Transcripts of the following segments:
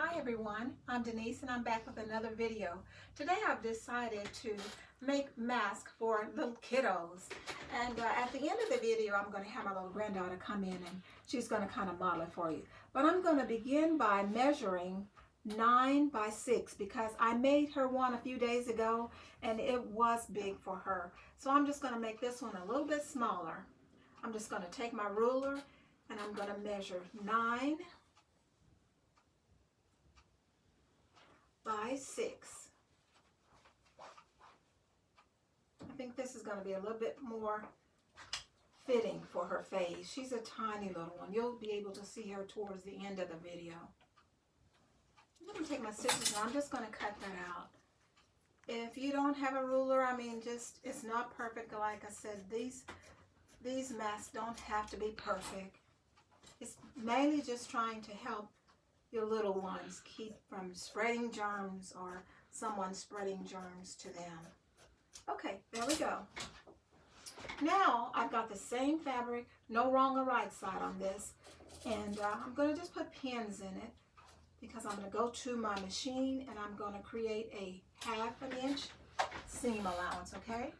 Hi everyone, I'm Denise and I'm back with another video. Today I've decided to make masks for little kiddos. And at the end of the video I'm going to have my little granddaughter come in and she's going to kind of model it for you. But I'm going to begin by measuring 9 by 6 because I made her one a few days ago and it was big for her. So I'm just going to make this one a little bit smaller. I'm just going to take my ruler and I'm going to measure 9 by 6. I think this is going to be a little bit more fitting for her face. She's a tiny little one. You'll be able to see her towards the end of the video. I'm going to take my scissors and I'm just going to cut that out. If you don't have a ruler, I mean, just it's not perfect. Like I said, these masks don't have to be perfect. It's mainly just trying to help your little ones keep from spreading germs or someone spreading germs to them. Okay, there we go. Now I've got the same fabric, no wrong or right side on this, and I'm going to just put pins in it because I'm going to go to my machine and I'm going to create a 1/2 inch seam allowance, okay?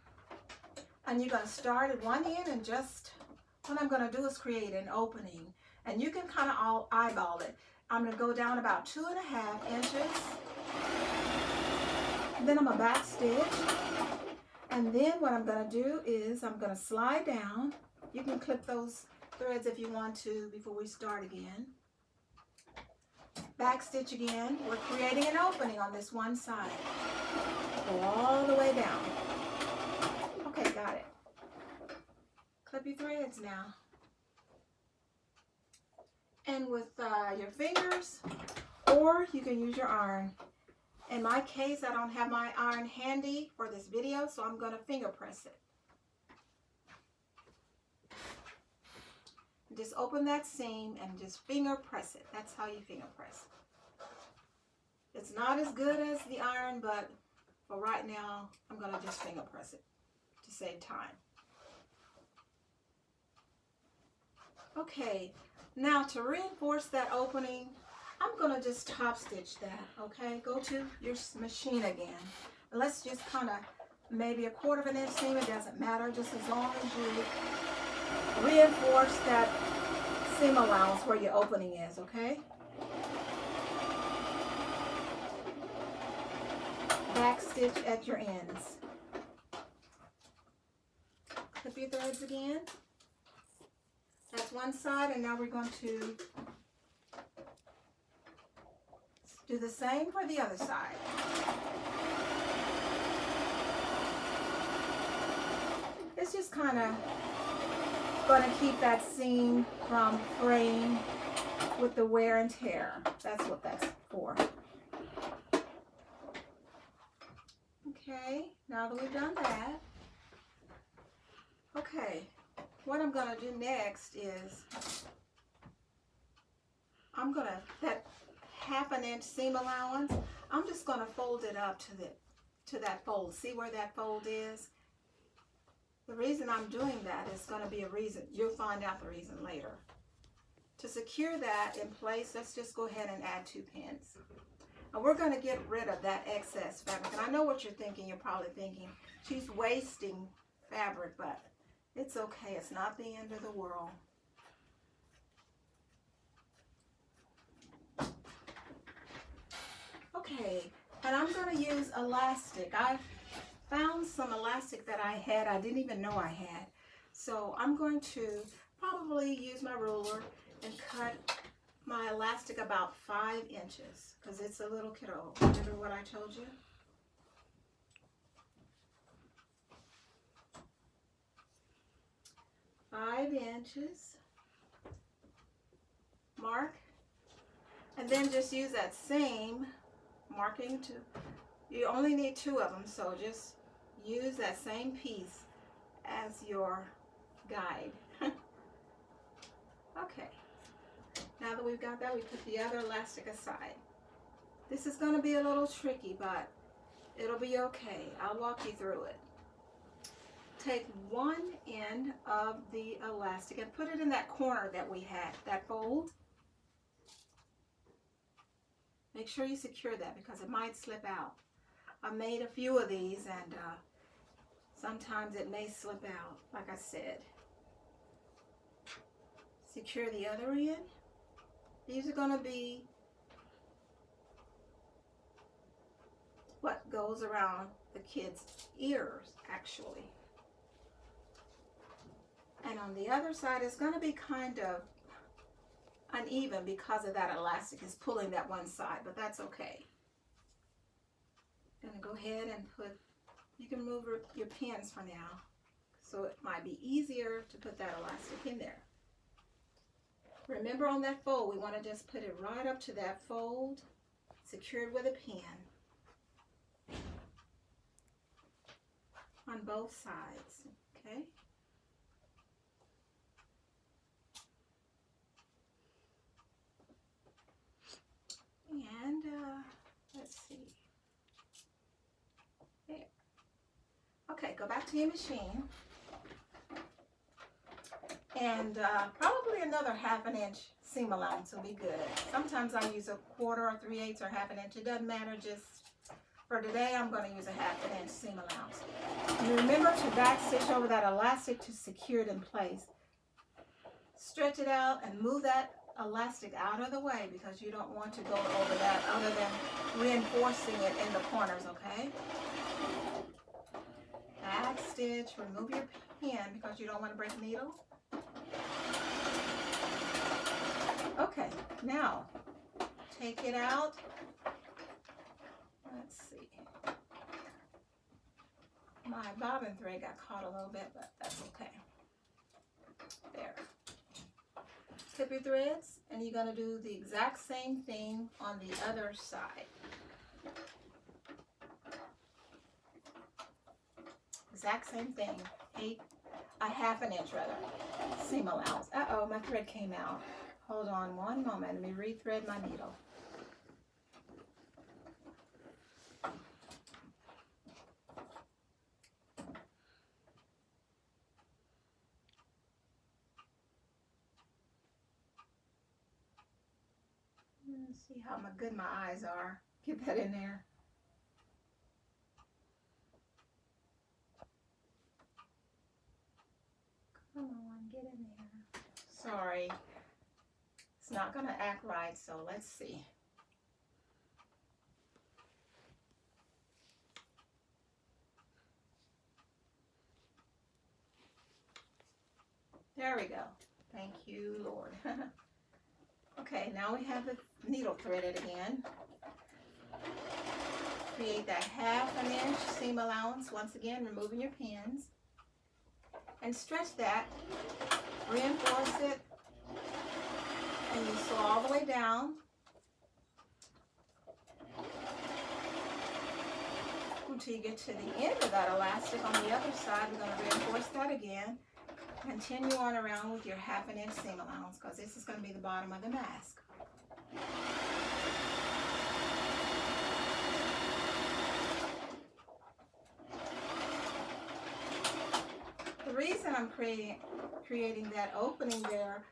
And you're going to start at one end and just, what I'm going to do is create an opening, and you can kind of eyeball it. I'm going to go down about 2.5 inches. And then I'm going to back stitch. And then what I'm going to do is I'm going to slide down. You can clip those threads if you want to before we start again. Back stitch again. We're creating an opening on this one side. Go all the way down. Okay, got it. Clip your threads now. And with your fingers, or you can use your iron. In my case, I don't have my iron handy for this video, so I'm going to finger press it. Just open that seam and just finger press it. That's how you finger press. It's not as good as the iron, but for right now, I'm going to just finger press it to save time. Okay. Now to reinforce that opening, I'm going to just top stitch that, okay? Go to your machine again. Let's just kind of maybe 1/4 inch seam, it doesn't matter, just as long as you reinforce that seam allowance where your opening is, okay? Back stitch at your ends. Clip your threads again. That's one side, and now we're going to do the same for the other side. It's just kind of going to keep that seam from fraying with the wear and tear. That's what that's for. Okay, now that we've done that, okay. What I'm going to do next is I'm going to, that 1/2 inch seam allowance, I'm just going to fold it up to that fold. See where that fold is? The reason I'm doing that is going to be a reason. You'll find out the reason later. To secure that in place, let's just go ahead and add 2 pins. And we're going to get rid of that excess fabric. And I know what you're thinking. You're probably thinking, she's wasting fabric, but it's okay. It's not the end of the world. Okay, and I'm going to use elastic. I found some elastic that I had. I didn't even know I had. So I'm going to probably use my ruler and cut my elastic about 5 inches because it's a little kiddo. Remember what I told you? Five inches, mark, and then just use that same marking to, you only need 2 of them, so just use that same piece as your guide. Okay, now that we've got that, we put the other elastic aside. This is going to be a little tricky, but it'll be okay. I'll walk you through it. Take one end of the elastic and put it in that corner that we had, that fold. Make sure you secure that because it might slip out. I made a few of these and sometimes it may slip out, like I said. Secure the other end. These are going to be what goes around the kids' ears, actually. And on the other side, it's going to be kind of uneven because of that elastic is pulling that one side, but that's okay. I'm going to go ahead and put, you can move your pins for now, so it might be easier to put that elastic in there. Remember on that fold, we want to just put it right up to that fold, secured with a pin on both sides, okay? And let's see. There. Okay, go back to your machine. And probably another 1/2 inch seam allowance will be good. Sometimes I use 1/4 or 3/8 or 1/2 inch. It doesn't matter. Just for today, I'm going to use a 1/2 inch seam allowance. And remember to back stitch over that elastic to secure it in place. Stretch it out and move that elastic out of the way because you don't want to go over that other than reinforcing it in the corners, okay? Back stitch, remove your pin because you don't want to break the needle. Okay, now take it out. Let's see. My bobbin thread got caught a little bit, but that's okay. There. Clip your threads, and you're going to do the exact same thing on the other side. Exact same thing. A 1/2 inch rather. Seam allowance. Uh-oh, my thread came out. Hold on one moment. Let me rethread my needle. Let's see how good my eyes are. Get that in there. Come on, get in there. Sorry. It's not going to act right, so let's see. There we go. Thank you, Lord. Okay, now we have the needle threaded again. Create that 1/2 inch seam allowance, once again removing your pins. And stretch that, reinforce it, and you sew all the way down. Until you get to the end of that elastic on the other side, we're going to reinforce that again. Continue on around with your 1/2 inch seam allowance because this is going to be the bottom of the mask. The reason I'm creating that opening there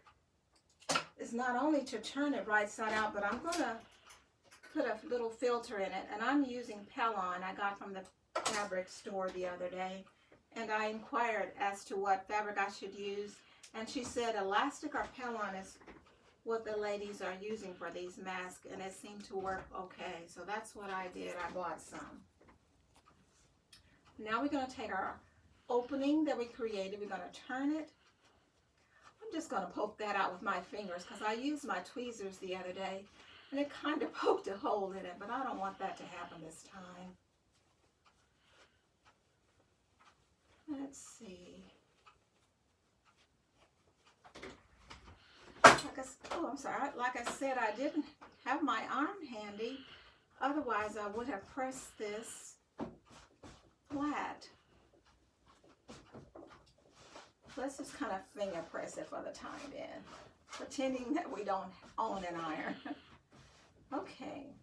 is not only to turn it right side out, but I'm going to put a little filter in it, and I'm using Pellon I got from the fabric store the other day. And I inquired as to what fabric I should use, and she said elastic or Pellon is what the ladies are using for these masks, and it seemed to work okay. So that's what I did. I bought some. Now we're going to take our opening that we created. We're going to turn it. I'm just going to poke that out with my fingers because I used my tweezers the other day, and it kind of poked a hole in it, but I don't want that to happen this time. Let's see. Like I said, I didn't have my iron handy. Otherwise, I would have pressed this flat. Let's just kind of finger press it for the time being, pretending that we don't own an iron. Okay.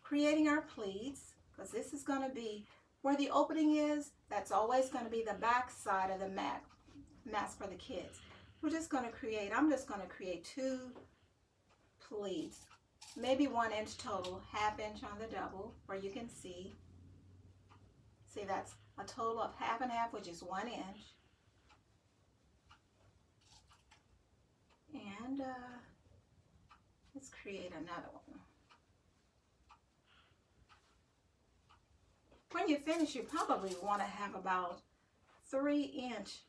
Creating our pleats, because this is going to be where the opening is. That's always going to be the back side of the mask for the kids. I'm just going to create 2 pleats maybe 1 inch total, 1/2 inch on the double, where you can see. See, that's a total of 1/2 and 1/2, which is 1 inch. And let's create another one. When you finish, you probably want to have about 3 inch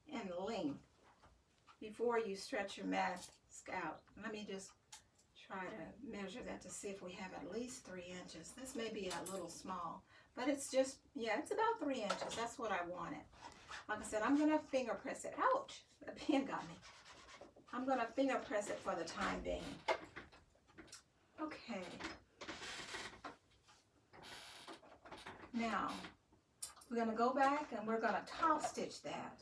in length before you stretch your mask out. Let me just try to measure that to see if we have at least 3 inches. This may be a little small, but it's just, yeah, it's about 3 inches. That's what I wanted. Like I said, I'm going to finger press it. Ouch, the pen got me. I'm going to finger press it for the time being. Okay. Now, we're going to go back and we're going to top stitch that.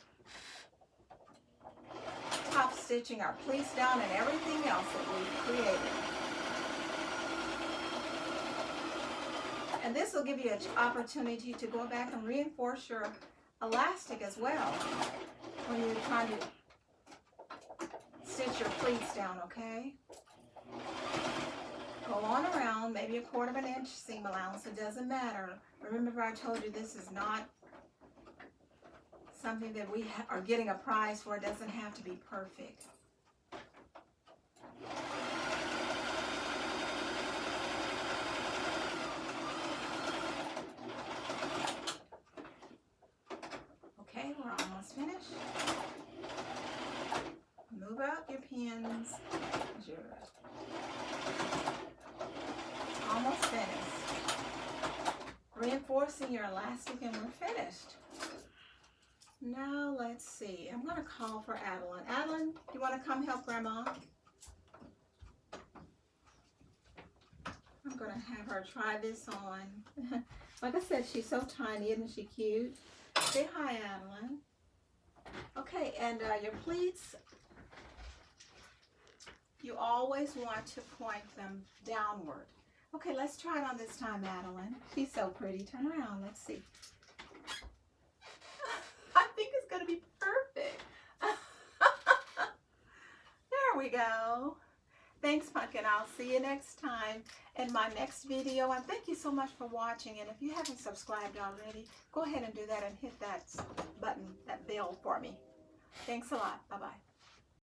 Top stitching our pleats down and everything else that we've created. And this will give you an opportunity to go back and reinforce your elastic as well when you're trying to stitch your pleats down, okay? Go on around, maybe 1/4 inch seam allowance, it doesn't matter. Remember, I told you this is not something that we are getting a prize for. It doesn't have to be perfect. Okay, we're almost finished. Move out your pins. Almost finished. Reinforcing your elastic and we're finished. Now let's see. I'm going to call for Adeline. Adeline, do you want to come help Grandma? I'm going to have her try this on. Like I said, she's so tiny, isn't she cute? Say hi, Adeline. Okay, and your pleats, you always want to point them downward. Okay, let's try it on this time, Adeline. She's so pretty. Turn around. Let's see. I think it's going to be perfect. There we go. Thanks, Pumpkin. I'll see you next time in my next video. And thank you so much for watching. And if you haven't subscribed already, go ahead and do that and hit that button, that bell for me. Thanks a lot. Bye-bye.